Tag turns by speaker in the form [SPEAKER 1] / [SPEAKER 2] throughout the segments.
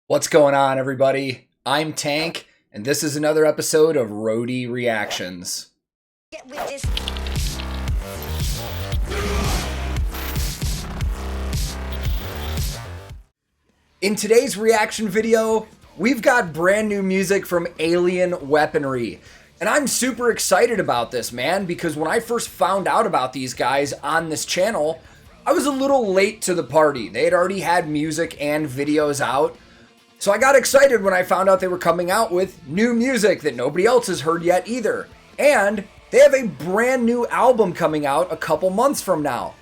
[SPEAKER 1] What's going on, everybody? I'm Tank, and this is another episode of Roadie Reactions.
[SPEAKER 2] Get with this.
[SPEAKER 1] In today's reaction video, we've got brand new music from Alien Weaponry. And I'm super excited about this, man, because when I first found out about these guys on this channel, I was a little late to the party. They had already had music and videos out. So I got excited when I found out they were coming out with new music that nobody else has heard yet either. And they have a brand new album coming out a couple months from now.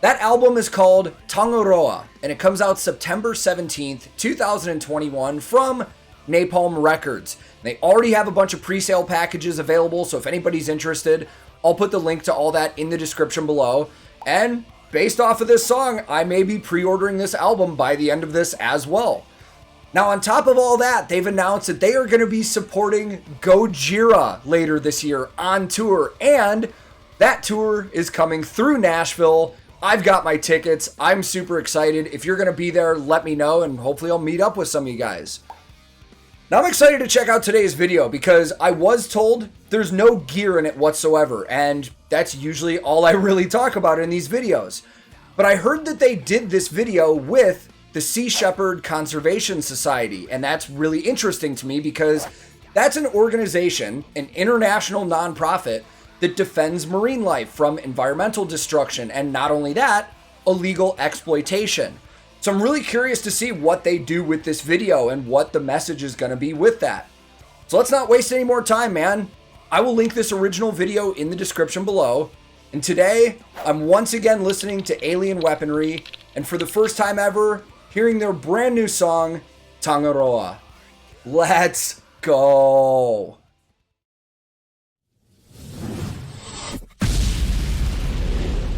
[SPEAKER 1] That album is called Tangaroa, and it comes out September 17th, 2021 from Napalm Records. They already have a bunch of pre-sale packages available, so if anybody's interested, I'll put the link to all that in the description below. And based off of this song, I may be pre-ordering this album by the end of this as well. Now, on top of all that, they've announced that they are going to be supporting Gojira later this year on tour, and that tour is coming through Nashville. I've got my tickets. I'm super excited. If you're going to be there, let me know, and hopefully I'll meet up with some of you guys. Now, I'm excited to check out today's video because I was told there's no gear in it whatsoever, and that's usually all I really talk about in these videos. But I heard that they did this video with the Sea Shepherd Conservation Society, and that's really interesting to me because that's an organization, an international nonprofit that defends marine life from environmental destruction, and not only that, illegal exploitation. So I'm really curious to see what they do with this video and what the message is going to be with that. So let's not waste any more time, man. I will link this original video in the description below. And today, I'm once again listening to Alien Weaponry, and for the first time ever, hearing their brand new song, Tangaroa. Let's go.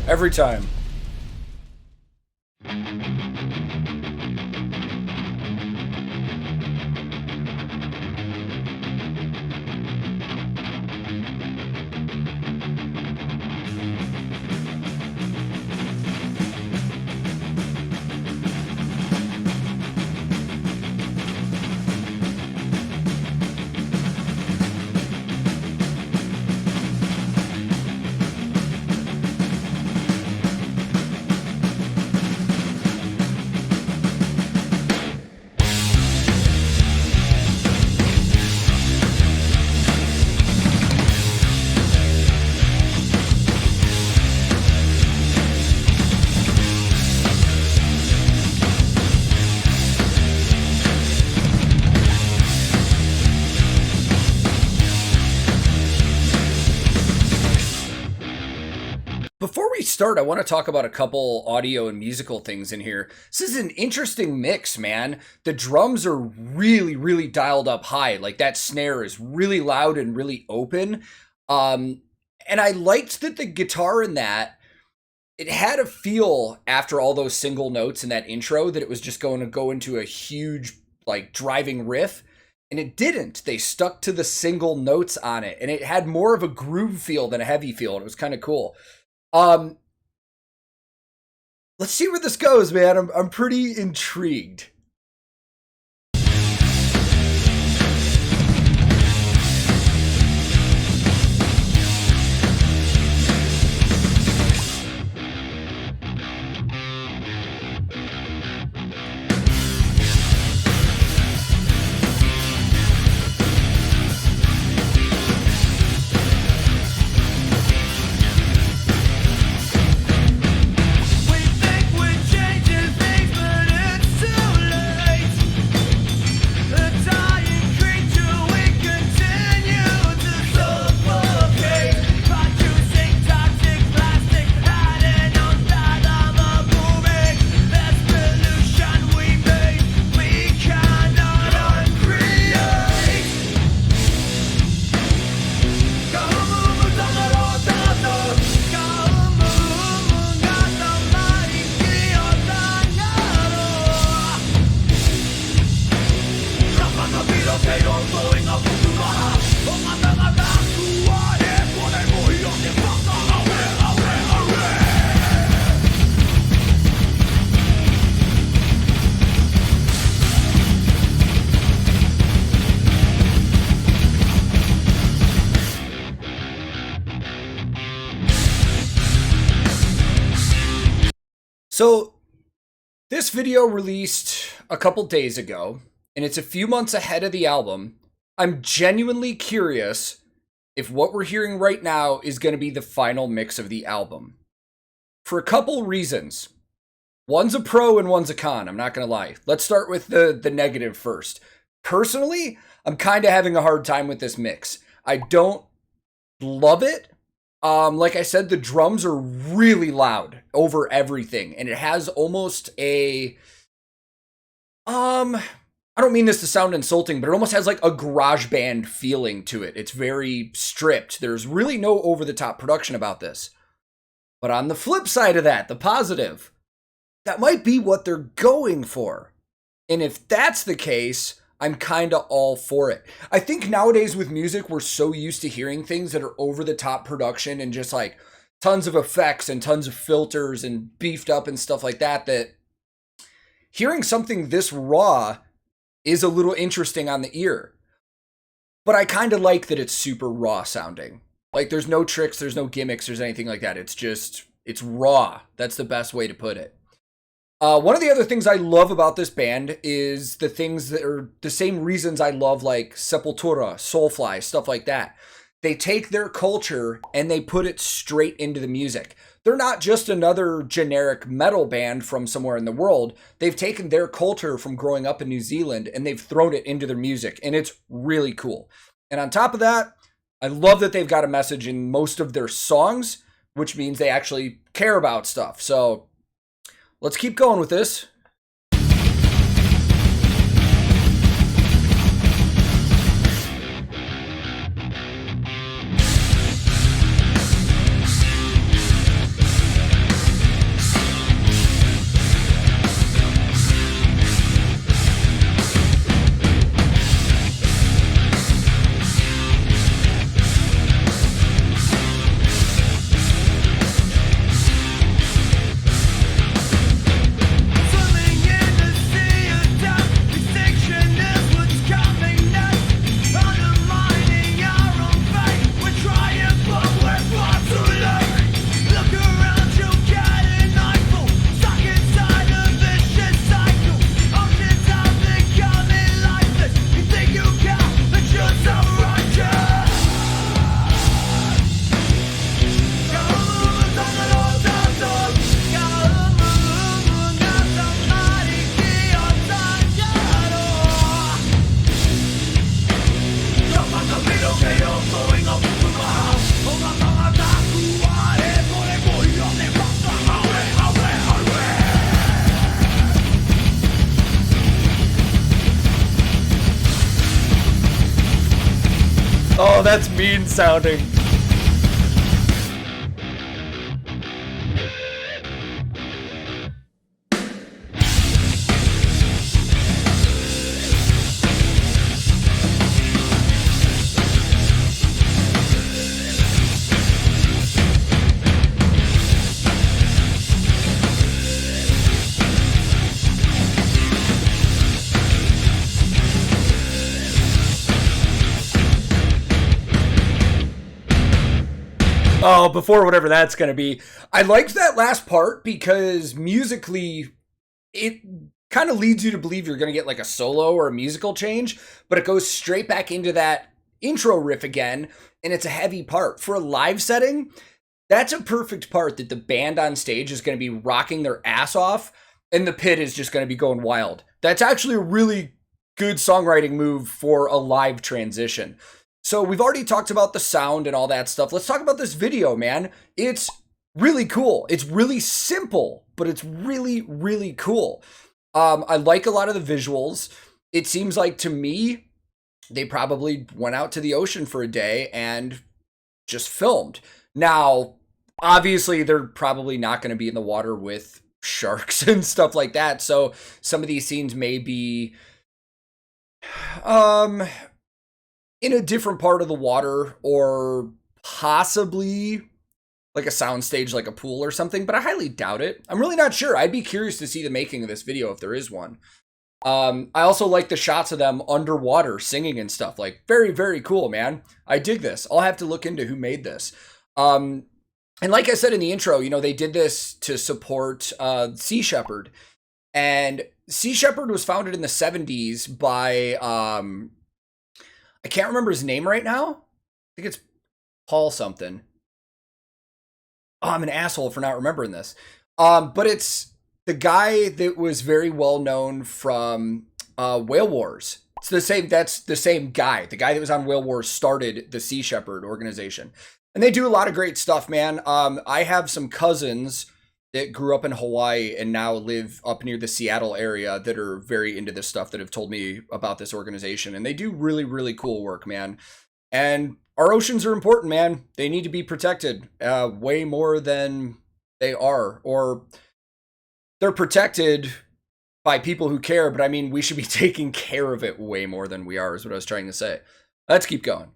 [SPEAKER 1] Every time. Before we start, I want to talk about a couple audio and musical things in here. This is an interesting mix, man. The drums are really dialed up high. Like, that snare is really loud and really open. And I liked that the guitar in that, it had a feel after all those single notes in that intro that it was just going to go into a huge, like, driving riff. And it didn't. They stuck to the single notes on it. And it had more of a groove feel than a heavy feel. And it was kind of cool. Let's see where this goes, man. I'm pretty intrigued.
[SPEAKER 3] We think we're changing things, but it's too late.
[SPEAKER 1] So this video released a couple days ago, and it's a few months ahead of the album. I'm genuinely curious if what we're hearing right now is going to be the final mix of the album. For a couple reasons. One's a pro and one's a con, I'm not going to lie. Let's start with the negative first. Personally, I'm kind of having a hard time with this mix. I don't love it. Like I said, the drums are really loud over everything, and it has almost a, I don't mean this to sound insulting, but it almost has like a garage band feeling to it. It's very stripped. There's really no over-the-top production about this. But on the flip side of that, the positive, that might be what they're going for. And if that's the case, I'm kind of all for it. I think nowadays with music, we're so used to hearing things that are over-the-top production and just like tons of effects and tons of filters and beefed up and stuff like that, that hearing something this raw is a little interesting on the ear. But I kind of like that it's super raw sounding. Like there's no tricks, there's no gimmicks, there's anything like that. It's raw. That's the best way to put it. One of the other things I love about this band is the things that are the same reasons I love like Sepultura, Soulfly, stuff like that. They take their culture and they put it straight into the music. They're not just another generic metal band from somewhere in the world. They've taken their culture from growing up in New Zealand and they've thrown it into their music, and it's really cool. And on top of that, I love that they've got a message in most of their songs, which means they actually care about stuff. So let's keep going with this. Oh, that's mean sounding. Oh, before whatever that's going to be. I liked that last part because musically, it kind of leads you to believe you're going to get like a solo or a musical change, but it goes straight back into that intro riff again, and it's a heavy part. For a live setting, that's a perfect part that the band on stage is going to be rocking their ass off, and the pit is just going to be going wild. That's actually a really good songwriting move for a live transition. So we've already talked about the sound and all that stuff. Let's talk about this video, man. It's really cool. It's really simple, but it's really, really cool. I like a lot of the visuals. It seems like to me, they probably went out to the ocean for a day and just filmed. Now, obviously, they're probably not going to be in the water with sharks and stuff like that. So some of these scenes may be in a different part of the water, or possibly like a soundstage, like a pool or something, but I highly doubt it. I'm really not sure. I'd be curious to see the making of this video if there is one. I also like the shots of them underwater singing and stuff. Like, very, very cool, man. I dig this. I'll have to look into who made this. And like I said in the intro, you know, they did this to support Sea Shepherd. And Sea Shepherd was founded in the 70s by, I can't remember his name right now. I think it's Paul something. Oh, I'm an asshole for not remembering this. But it's the guy that was very well known from Whale Wars. It's the same. That's the same guy. The guy that was on Whale Wars started the Sea Shepherd organization. And they do a lot of great stuff, man. I have some cousins that grew up in Hawaii and now live up near the Seattle area that are very into this stuff, that have told me about this organization. And they do really, really cool work, man. And our oceans are important, man. They need to be protected way more than they are. Or they're protected by people who care, but I mean, we should be taking care of it way more than we are, is what I was trying to say. Let's keep going.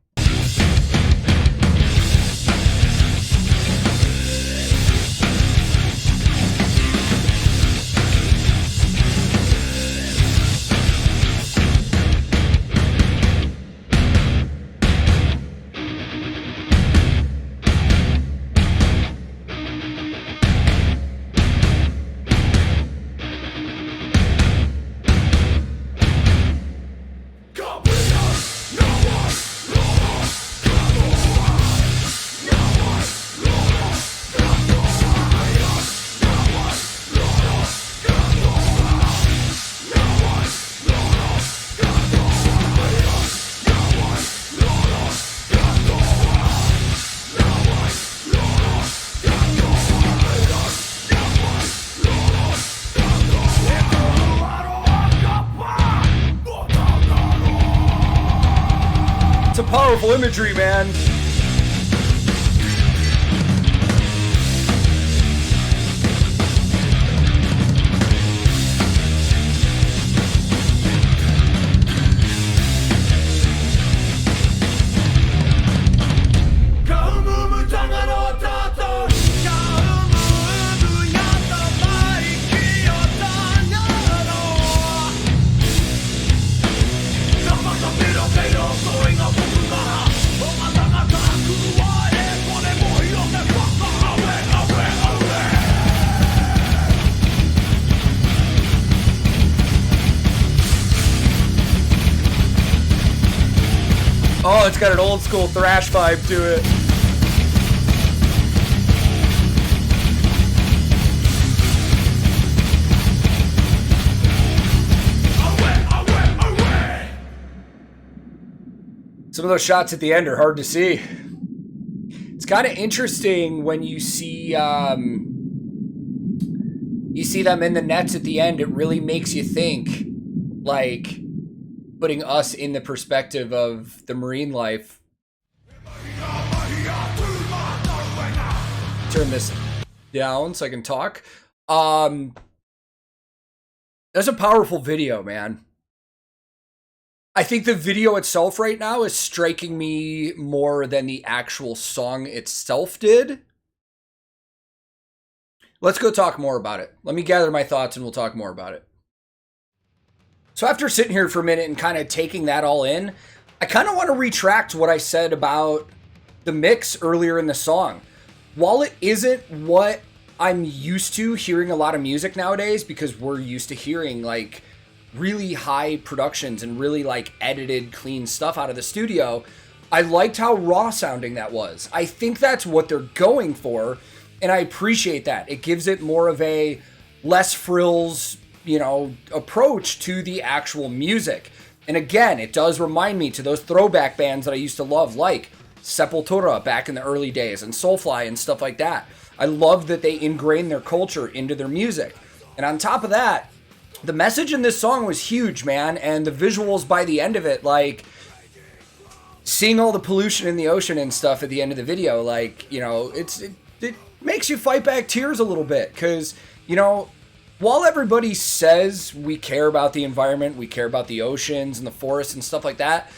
[SPEAKER 1] It's a powerful imagery, man. Oh, it's got an old school thrash vibe to it. Some of those shots at the end are hard to see. It's kind of interesting when you see them in the nets at the end. It really makes you think, like, putting us in the perspective of the marine life. Turn this down so I can talk. That's a powerful video, man. I think the video itself right now is striking me more than the actual song itself did. Let's go talk more about it. Let me gather my thoughts and we'll talk more about it. So after sitting here for a minute and kind of taking that all in, I kind of want to retract what I said about the mix earlier in the song. While it isn't what I'm used to hearing a lot of music nowadays, because we're used to hearing like really high productions and really like edited, clean stuff out of the studio, I liked how raw sounding that was. I think that's what they're going for, and I appreciate that. It gives it more of a less frills, you know, approach to the actual music. And again, it does remind me to those throwback bands that I used to love, like Sepultura back in the early days and Soulfly and stuff like that. I love that they ingrain their culture into their music. And on top of that, the message in this song was huge, man. And the visuals by the end of it, like seeing all the pollution in the ocean and stuff at the end of the video, like, you know, it makes you fight back tears a little bit. Because, you know, while everybody says we care about the environment, we care about the oceans and the forests and stuff like that,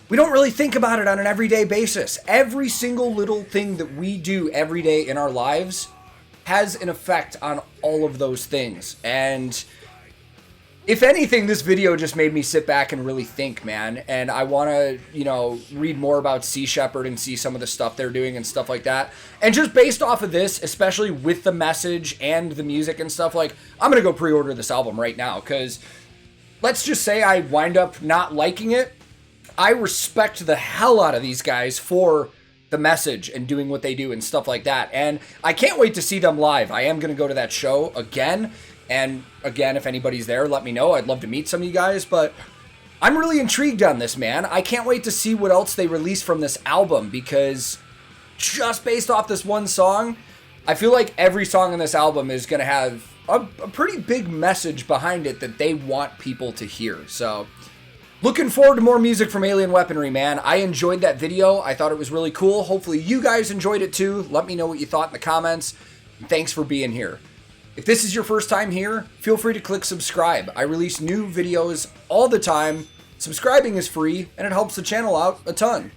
[SPEAKER 1] we don't really think about it on an everyday basis. Every single little thing that we do every day in our lives has an effect on all of those things. And If anything, this video just made me sit back and really think, man. And I want to, read more about Sea Shepherd and see some of the stuff they're doing and stuff like that. And just based off of this, especially with the message and the music and stuff, like, I'm going to go pre-order this album right now. Because let's just say I wind up not liking it. I respect the hell out of these guys for the message and doing what they do and stuff like that. And I can't wait to see them live. I am going to go to that show again. And again, if anybody's there, let me know. I'd love to meet some of you guys, but I'm really intrigued on this, man. I can't wait to see what else they release from this album, because just based off this one song, I feel like every song in this album is going to have a pretty big message behind it that they want people to hear. So looking forward to more music from Alien Weaponry, man. I enjoyed that video. I thought it was really cool. Hopefully you guys enjoyed it too. Let me know what you thought in the comments. Thanks for being here. If this is your first time here, feel free to click subscribe. I release new videos all the time. Subscribing is free, and it helps the channel out a ton.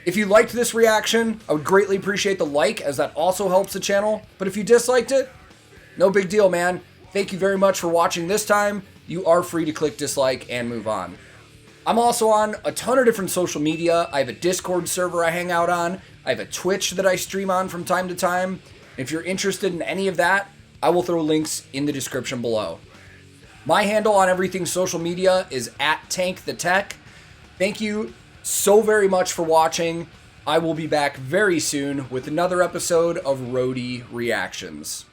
[SPEAKER 1] If you liked this reaction, I would greatly appreciate the like, as that also helps the channel. But if you disliked it, no big deal, man. Thank you very much for watching this time. You are free to click dislike and move on. I'm also on a ton of different social media. I have a Discord server I hang out on. I have a Twitch that I stream on from time to time. If you're interested in any of that, I will throw links in the description below. My handle on everything social media is @TankTheTech. Thank you so very much for watching. I will be back very soon with another episode of Roadie Reactions.